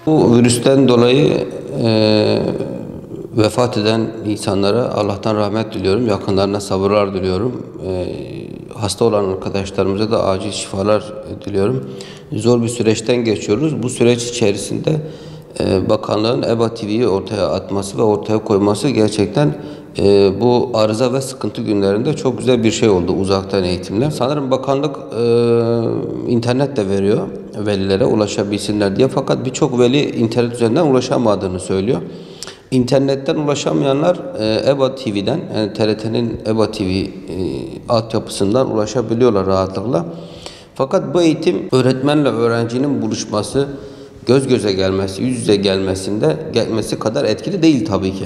Bu virüsten dolayı vefat eden insanlara Allah'tan rahmet diliyorum. Yakınlarına sabırlar diliyorum. Hasta olan arkadaşlarımıza da acil şifalar diliyorum. Zor bir süreçten geçiyoruz. Bu süreç içerisinde bakanlığın EBA TV'yi ortaya atması ve ortaya koyması gerçekten bu arıza ve sıkıntı günlerinde çok güzel bir şey oldu, uzaktan eğitimler. Sanırım bakanlık internet de veriyor velilere ulaşabilsinler diye, fakat birçok veli internet üzerinden ulaşamadığını söylüyor. İnternetten ulaşamayanlar EBA TV'den, yani TRT'nin EBA TV altyapısından ulaşabiliyorlar rahatlıkla. Fakat bu eğitim öğretmenle öğrencinin buluşması, göz göze gelmesi, yüz yüze gelmesi kadar etkili değil tabii ki.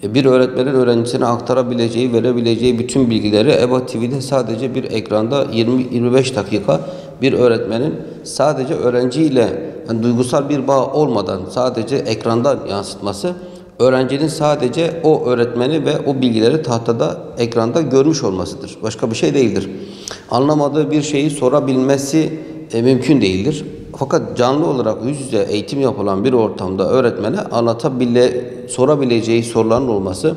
Bir öğretmenin öğrencisine aktarabileceği, verebileceği bütün bilgileri EBA TV'de sadece bir ekranda 20-25 dakika bir öğretmenin sadece öğrenciyle, yani duygusal bir bağ olmadan sadece ekrandan yansıtması, öğrencinin sadece o öğretmeni ve o bilgileri tahtada, ekranda görmüş olmasıdır. Başka bir şey değildir. Anlamadığı bir şeyi sorabilmesi mümkün değildir. Fakat canlı olarak yüz yüze eğitim yapılan bir ortamda öğretmene sorabileceği soruların olması,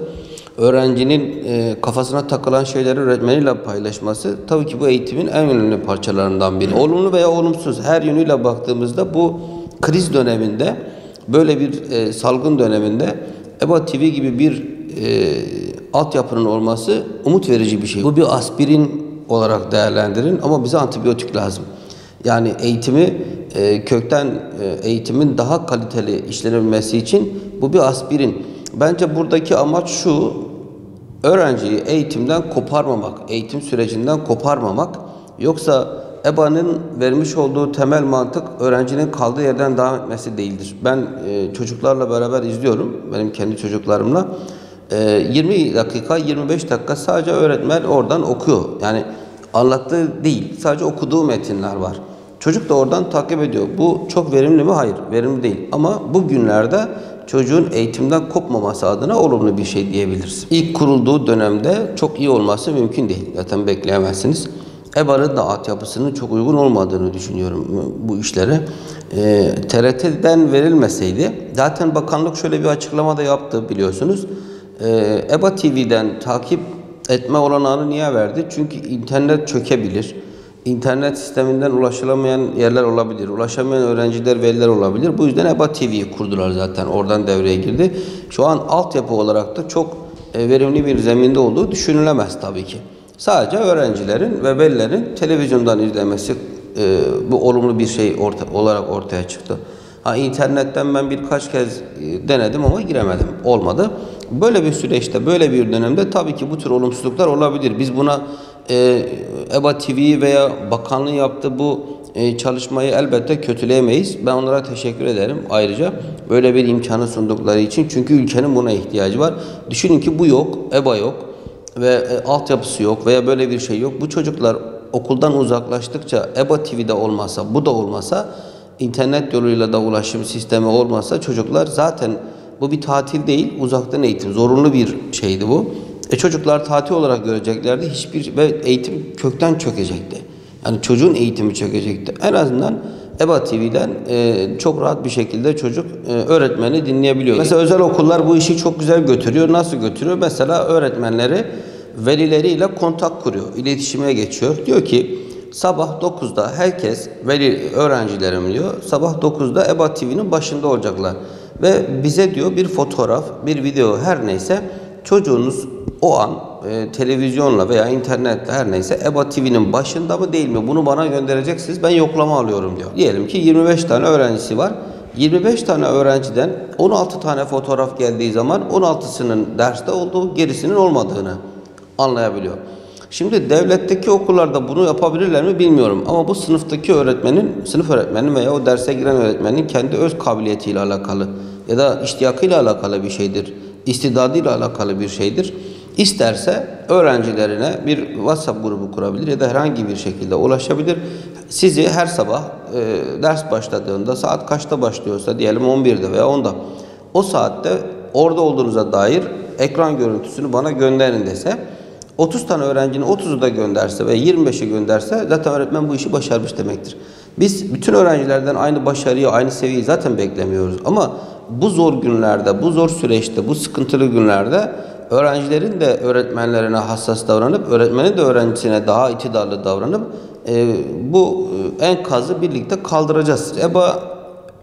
öğrencinin kafasına takılan şeyleri öğretmeniyle paylaşması tabii ki bu eğitimin en önemli parçalarından biri. Olumlu veya olumsuz her yönüyle baktığımızda bu kriz döneminde, böyle bir salgın döneminde EBA TV gibi bir altyapının olması umut verici bir şey. Bu bir aspirin olarak değerlendirin ama bize antibiyotik lazım. Yani eğitimin daha kaliteli işlenebilmesi için bu bir aspirin. Bence buradaki amaç şu: öğrenciyi eğitimden koparmamak, eğitim sürecinden koparmamak. Yoksa EBA'nın vermiş olduğu temel mantık öğrencinin kaldığı yerden devam etmesi değildir. Ben çocuklarla beraber izliyorum, benim kendi çocuklarımla. 20 dakika, 25 dakika sadece öğretmen oradan okuyor. Yani anlattığı değil, sadece okuduğu metinler var. Çocuk da oradan takip ediyor. Bu çok verimli mi? Hayır, verimli değil. Ama bu günlerde çocuğun eğitimden kopmaması adına olumlu bir şey diyebiliriz. İlk kurulduğu dönemde çok iyi olması mümkün değil. Zaten bekleyemezsiniz. EBA'nın da altyapısının çok uygun olmadığını düşünüyorum bu işlere. TRT'den verilmeseydi, zaten bakanlık şöyle bir açıklama da yaptı biliyorsunuz. EBA TV'den takip etme olanağını niye verdi? Çünkü internet çökebilir. İnternet sisteminden ulaşılamayan yerler olabilir. Ulaşamayan öğrenciler, veliler olabilir. Bu yüzden EBA TV'yi kurdular zaten. Oradan devreye girdi. Şu an altyapı olarak da çok verimli bir zeminde olduğu düşünülemez tabii ki. Sadece öğrencilerin ve velilerin televizyondan izlemesi bu olumlu bir şey olarak ortaya çıktı. İnternetten ben birkaç kez denedim ama giremedim. Olmadı. Böyle bir süreçte, böyle bir dönemde tabii ki bu tür olumsuzluklar olabilir. Biz buna EBA TV veya bakanlığın yaptığı bu çalışmayı elbette kötüleyemeyiz. Ben onlara teşekkür ederim ayrıca böyle bir imkanı sundukları için. Çünkü ülkenin buna ihtiyacı var. Düşünün ki bu yok, EBA yok ve altyapısı yok veya böyle bir şey yok. Bu çocuklar okuldan uzaklaştıkça, EBA TV'de olmasa, bu da olmasa, internet yoluyla da ulaşım sistemi olmasa, çocuklar zaten, bu bir tatil değil, uzaktan eğitim, zorunlu bir şeydi bu. Çocuklar tatil olarak göreceklerdi. Ve eğitim kökten çökecekti. Yani çocuğun eğitimi çökecekti. En azından EBA TV'den çok rahat bir şekilde çocuk öğretmeni dinleyebiliyor. Mesela özel okullar bu işi çok güzel götürüyor. Nasıl götürüyor? Mesela öğretmenleri velileriyle kontak kuruyor. İletişime geçiyor. Diyor ki sabah 9'da herkes, öğrencilerim diyor, sabah 9'da EBA TV'nin başında olacaklar. Ve bize diyor bir fotoğraf, bir video, her neyse, çocuğunuz o an televizyonla veya internetle, her neyse, EBA TV'nin başında mı değil mi, bunu bana göndereceksiniz, ben yoklama alıyorum diyor. Diyelim ki 25 tane öğrencisi var. 25 tane öğrenciden 16 tane fotoğraf geldiği zaman 16'sının derste olduğu, gerisinin olmadığını anlayabiliyor. Şimdi devletteki okullarda bunu yapabilirler mi bilmiyorum ama bu sınıf öğretmenin veya o derse giren öğretmenin kendi öz kabiliyetiyle alakalı ya da iştiyakıyla alakalı bir şeydir. İstidadıyla alakalı bir şeydir. İsterse öğrencilerine bir WhatsApp grubu kurabilir ya da herhangi bir şekilde ulaşabilir. Sizi her sabah ders başladığında, saat kaçta başlıyorsa, diyelim 11'de veya 10'da, o saatte orada olduğunuza dair ekran görüntüsünü bana gönderin dese, 30 tane öğrencinin 30'u da gönderse ve 25'i gönderse, zaten öğretmen bu işi başarmış demektir. Biz bütün öğrencilerden aynı başarıyı, aynı seviyeyi zaten beklemiyoruz. Ama bu zor günlerde, bu zor süreçte, bu sıkıntılı günlerde öğrencilerin de öğretmenlerine hassas davranıp, öğretmenin de öğrencisine daha itidarlı davranıp bu enkazı birlikte kaldıracağız. EBA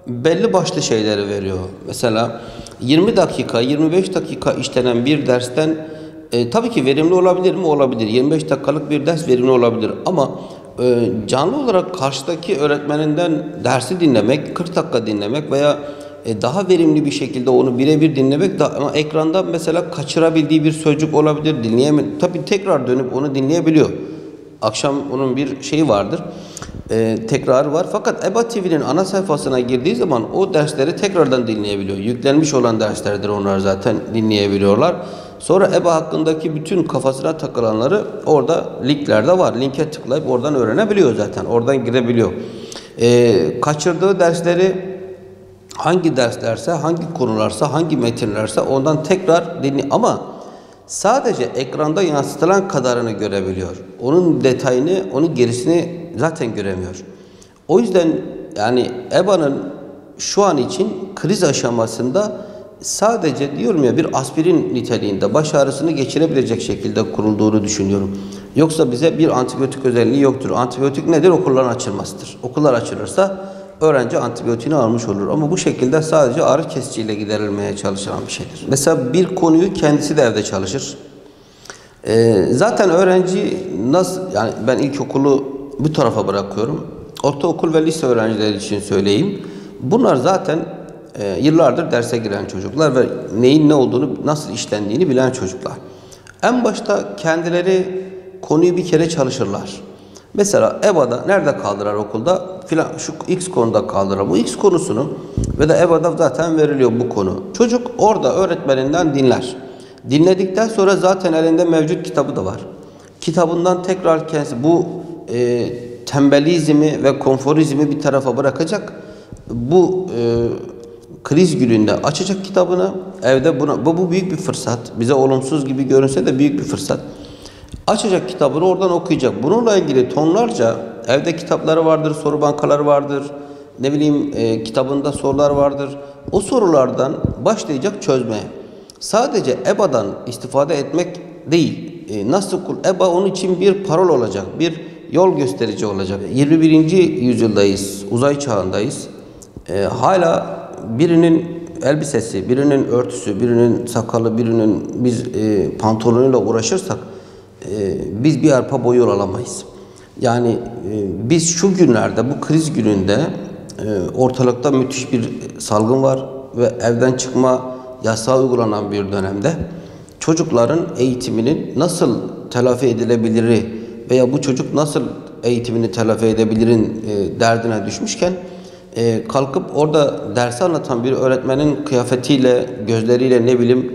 belli başlı şeyleri veriyor. Mesela 20 dakika, 25 dakika işlenen bir dersten tabii ki verimli olabilir mi? Olabilir. 25 dakikalık bir ders verimli olabilir. Ama canlı olarak karşıdaki öğretmeninden dersi dinlemek, 40 dakika dinlemek veya daha verimli bir şekilde onu birebir dinlemek ama ekranda mesela kaçırabildiği bir sözcük olabilir, dinleyemiyor. Tabii tekrar dönüp onu dinleyebiliyor. Akşam onun bir şeyi vardır, tekrarı var. Fakat EBA TV'nin ana sayfasına girdiği zaman o dersleri tekrardan dinleyebiliyor. Yüklenmiş olan derslerdir onlar, zaten dinleyebiliyorlar. Sonra EBA hakkındaki bütün kafasına takılanları orada linklerde var. Linke tıklayıp oradan öğrenebiliyor zaten. Oradan girebiliyor. Kaçırdığı dersleri, hangi derslerse, hangi konularsa, hangi metinlerse ondan tekrar dinliyor. Ama sadece ekranda yansıtılan kadarını görebiliyor. Onun detayını, onun gerisini zaten göremiyor. O yüzden yani EBA'nın şu an için kriz aşamasında sadece diyorum ya bir aspirin niteliğinde baş ağrısını geçirebilecek şekilde kurulduğunu düşünüyorum. Yoksa bize bir antibiyotik özelliği yoktur. Antibiyotik nedir? Okulların açılmasıdır. Okullar açılırsa öğrenci antibiyotiğini almış olur. Ama bu şekilde sadece ağrı kesiciyle giderilmeye çalışılan bir şeydir. Mesela bir konuyu kendisi de evde çalışır. Zaten öğrenci nasıl, yani ben ilkokulu bu tarafa bırakıyorum. Ortaokul ve lise öğrencileri için söyleyeyim. Bunlar zaten yıllardır derse giren çocuklar ve neyin ne olduğunu, nasıl işlendiğini bilen çocuklar. En başta kendileri konuyu bir kere çalışırlar. Mesela EBA'da nerede kaldırar okulda? Filan şu X konuda kaldırar. Bu X konusunu ve de EBA'da zaten veriliyor bu konu. Çocuk orada öğretmeninden dinler. Dinledikten sonra zaten elinde mevcut kitabı da var. Kitabından tekrar kendisi bu tembelizmi ve konforizmi bir tarafa bırakacak. Bu kriz gününde açacak kitabını evde, bu büyük bir fırsat. Bize olumsuz gibi görünse de büyük bir fırsat. Açacak kitabını oradan okuyacak. Bununla ilgili tonlarca evde kitapları vardır, soru bankaları vardır. Ne bileyim kitabında sorular vardır. O sorulardan başlayacak çözmeye. Sadece EBA'dan istifade etmek değil. Nasıl EBA onun için bir parol olacak, bir yol gösterici olacak. 21. yüzyıldayız, uzay çağındayız. Hala birinin elbisesi, birinin örtüsü, birinin sakalı, birinin biz pantolonuyla uğraşırsak biz bir arpa boyu yol alamayız. Yani biz şu günlerde, bu kriz gününde ortalıkta müthiş bir salgın var ve evden çıkma yasağı uygulanan bir dönemde çocukların eğitiminin nasıl telafi edilebiliri veya bu çocuk nasıl eğitimini telafi edebilirin derdine düşmüşken kalkıp orada dersi anlatan bir öğretmenin kıyafetiyle, gözleriyle, ne bileyim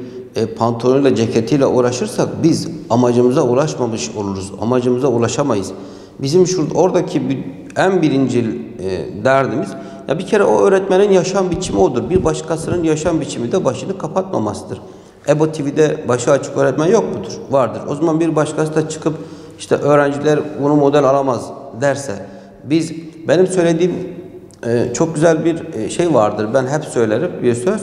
pantolonuyla, ceketiyle uğraşırsak biz amacımıza ulaşmamış oluruz. Amacımıza ulaşamayız. Bizim oradaki en birincil derdimiz, ya bir kere o öğretmenin yaşam biçimi odur. Bir başkasının yaşam biçimi de başını kapatmamasıdır. EBA TV'de başı açık öğretmen yok mudur? Vardır. O zaman bir başkası da çıkıp işte öğrenciler bunu model alamaz derse, benim söylediğim çok güzel bir şey vardır. Ben hep söylerim bir söz.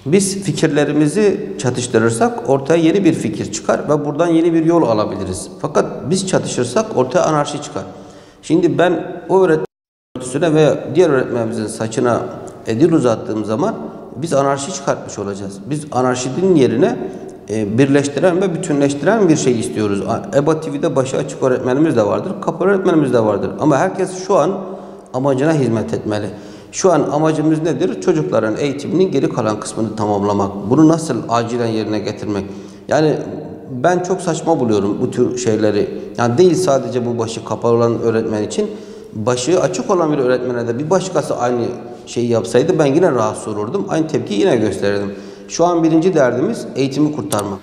Biz fikirlerimizi çatıştırırsak ortaya yeni bir fikir çıkar ve buradan yeni bir yol alabiliriz. Fakat biz çatışırsak ortaya anarşi çıkar. Şimdi ben o öğretmenin veya diğer öğretmenimizin saçına dil uzattığım zaman biz anarşi çıkartmış olacağız. Biz anarşinin yerine birleştiren ve bütünleştiren bir şey istiyoruz. EBA TV'de başı açık öğretmenimiz de vardır, kapalı öğretmenimiz de vardır. Ama herkes şu an amacına hizmet etmeli. Şu an amacımız nedir? Çocukların eğitiminin geri kalan kısmını tamamlamak. Bunu nasıl acilen yerine getirmek? Yani ben çok saçma buluyorum bu tür şeyleri. Yani değil sadece bu başı kapalı olan öğretmen için, başı açık olan bir öğretmene de bir başkası aynı şeyi yapsaydı ben yine rahatsız olurdum. Aynı tepkiyi yine gösterirdim. Şu an birinci derdimiz eğitimi kurtarmak.